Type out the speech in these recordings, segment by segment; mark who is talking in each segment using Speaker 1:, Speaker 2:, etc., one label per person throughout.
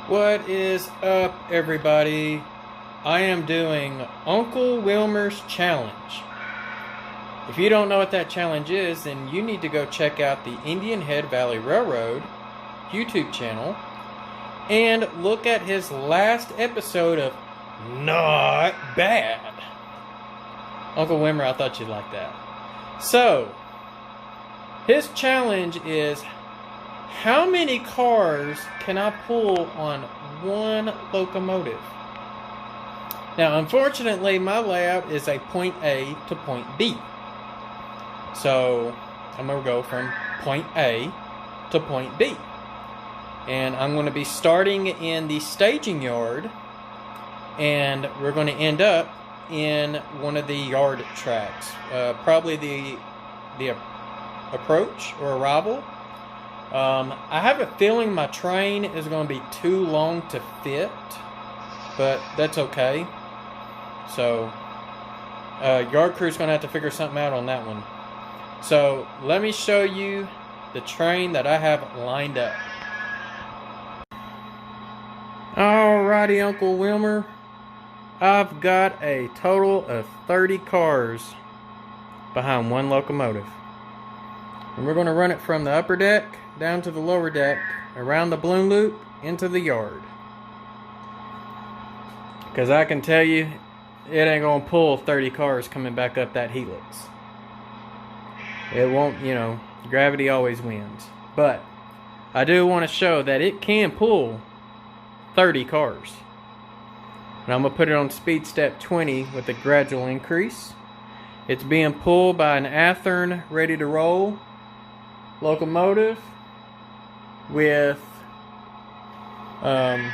Speaker 1: What is up, everybody? I am doing Uncle Wilmer's Challenge. If you don't know what that challenge is, then you need to go check out the Indian Head Valley Railroad YouTube channel and look at his last episode of Not Bad. Uncle Wilmer, I thought you'd like that. So, his challenge is, how many cars can I pull on one locomotive? Now, unfortunately, my layout is a point A to point B. So, I'm going to go from point A to point B. And I'm going to be starting in the staging yard, and we're going to end up in one of the yard tracks. Probably the approach or arrival. I have a feeling my train is going to be too long to fit, but that's okay. So, yard crew's going to have to figure something out on that one. So, let me show you the train that I have lined up. Alrighty, Uncle Wilmer. I've got a total of 30 cars behind one locomotive. And we're going to run it from the upper deck down to the lower deck, around the balloon loop, into the yard. Because I can tell you, it ain't going to pull 30 cars coming back up that helix. It won't, gravity always wins. But I do want to show that it can pull 30 cars. And I'm going to put it on speed step 20 with a gradual increase. It's being pulled by an Athearn ready to roll locomotive with an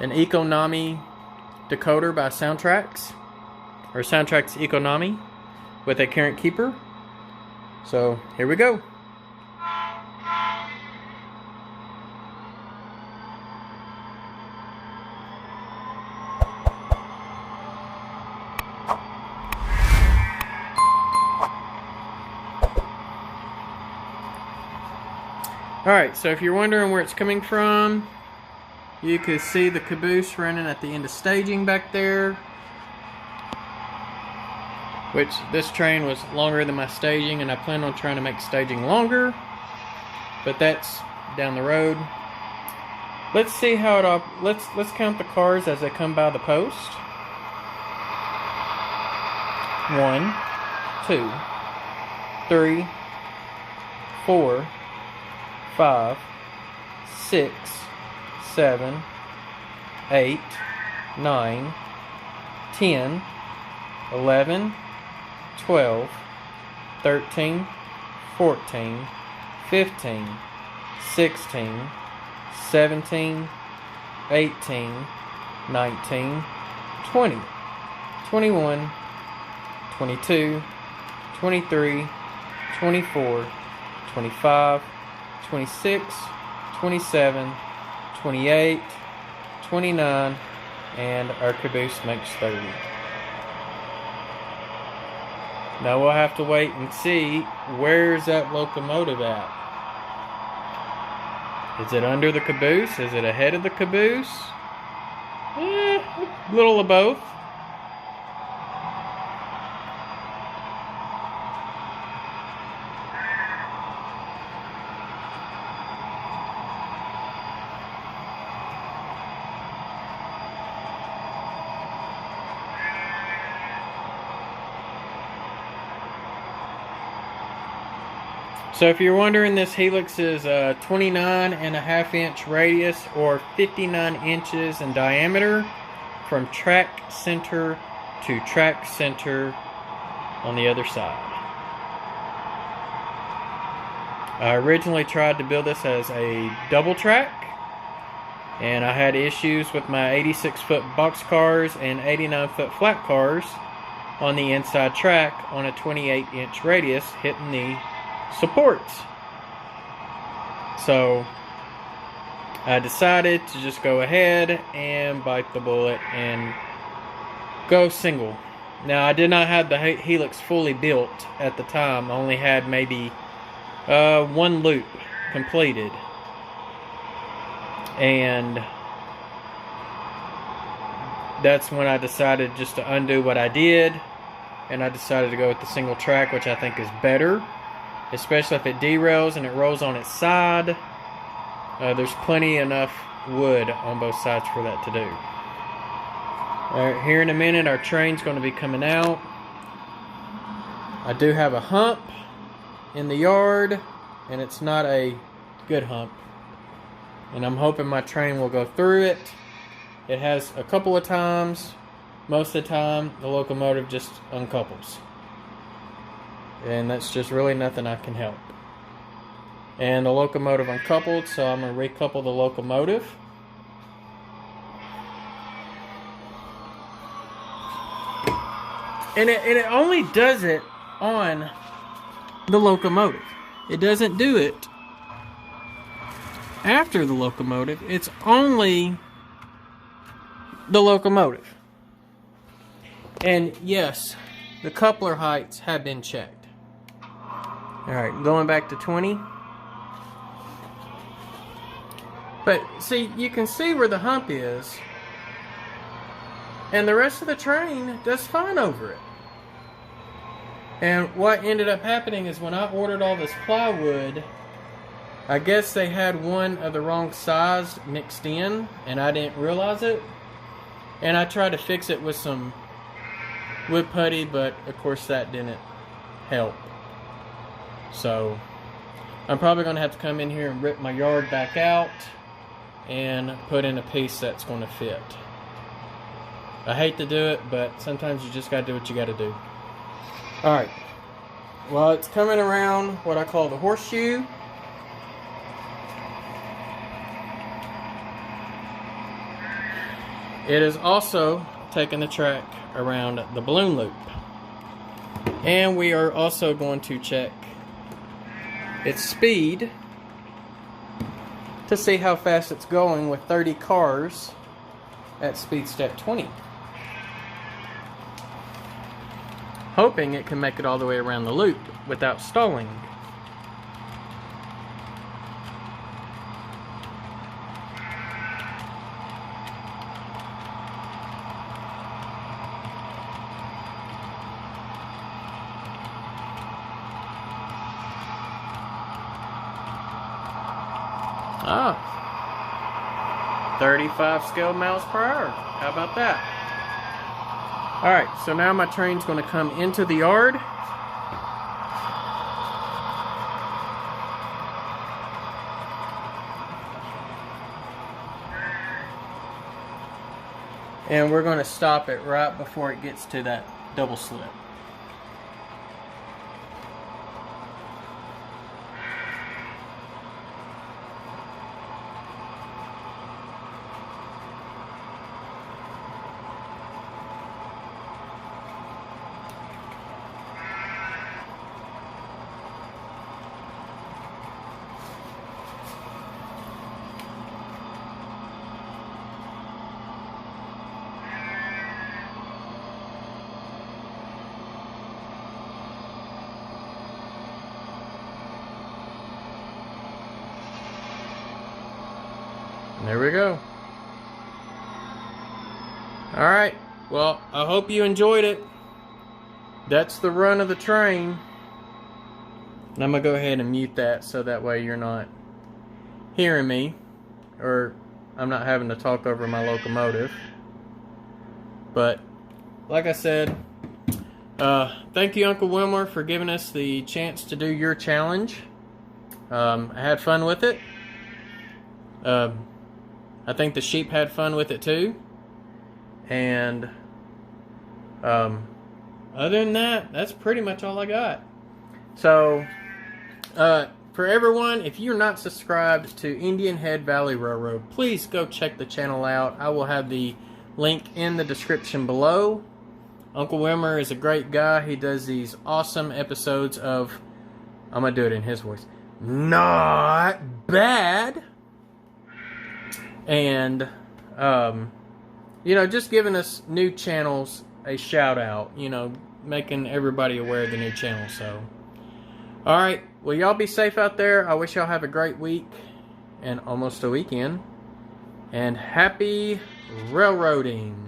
Speaker 1: Economy decoder by Soundtrax, or Soundtrax Economy, with a current keeper. So here we go. Alright, so if you're wondering where it's coming from, you can see the caboose running at the end of staging back there. Which, this train was longer than my staging, and I plan on trying to make staging longer. But that's down the road. Let's see how it let's count the cars as they come by the post. 1, 2, 3, 4, 5, 6, 7, 8, 9, 10, 11, 12, 13, 14, 15, 16, 17, 18, 19, 20, 21, 22, 23, 24, 25, 26, 27, 28, 29, and our caboose makes 30. Now we'll have to wait and see, where's that locomotive at? Is it under the caboose? Is it ahead of the caboose? A little of both. So if you're wondering, this helix is a 29.5-inch radius, or 59 inches in diameter, from track center to track center on the other side. I originally tried to build this as a double track, and I had issues with my 86-foot box cars and 89-foot flat cars on the inside track on a 28-inch radius hitting the supports. So I decided to just go ahead and bite the bullet and go single. Now, I did not have the helix fully built at the time. I only had maybe one loop completed. And that's when I decided just to undo what I did, and I decided to go with the single track, which I think is better, especially if it derails and it rolls on its side. There's plenty enough wood on both sides for that to do. Alright, here in a minute our train's going to be coming out. I do have a hump in the yard, and it's not a good hump, and I'm hoping my train will go through it. It has a couple of times. Most of the time the locomotive just uncouples, and that's just really nothing I can help. And the locomotive uncoupled, so I'm going to recouple the locomotive. And it only does it on the locomotive. It doesn't do it after the locomotive. It's only the locomotive. And yes, the coupler heights have been checked. Alright, going back to 20. But see, you can see where the hump is, and the rest of the train does fine over it. And what ended up happening is when I ordered all this plywood, I guess they had one of the wrong size mixed in, and I didn't realize it. And I tried to fix it with some wood putty, but of course that didn't help. So I'm probably going to have to come in here and rip my yard back out and put in a piece that's going to fit. I hate to do it, but sometimes you just got to do what you got to do. Alright, well, it's coming around what I call the horseshoe. It is also taking the track around the balloon loop. And we are also going to check its speed to see how fast it's going with 30 cars at speed step 20. Hoping it can make it all the way around the loop without stalling. Ah, 35 scale miles per hour. How about that? Alright, so now my train's going to come into the yard. And we're going to stop it right before it gets to that double slip. There we go. Alright, well, I hope you enjoyed it. That's the run of the train. And I'm going to go ahead and mute that so that way you're not hearing me, or I'm not having to talk over my locomotive. But, like I said, thank you, Uncle Wilmer, for giving us the chance to do your challenge. I had fun with it. I think the sheep had fun with it too. And other than that, that's pretty much all I got. So for everyone, if you're not subscribed to Indian Head Valley Railroad, please go check the channel out. I will have the link in the description below. Uncle Wilmer is a great guy. He does these awesome episodes of, I'm going to do it in his voice, Not Bad. And, you know, just giving us new channels a shout out, you know, making everybody aware of the new channel. So, alright, well, y'all be safe out there. I wish y'all have a great week and almost a weekend. and happy railroading.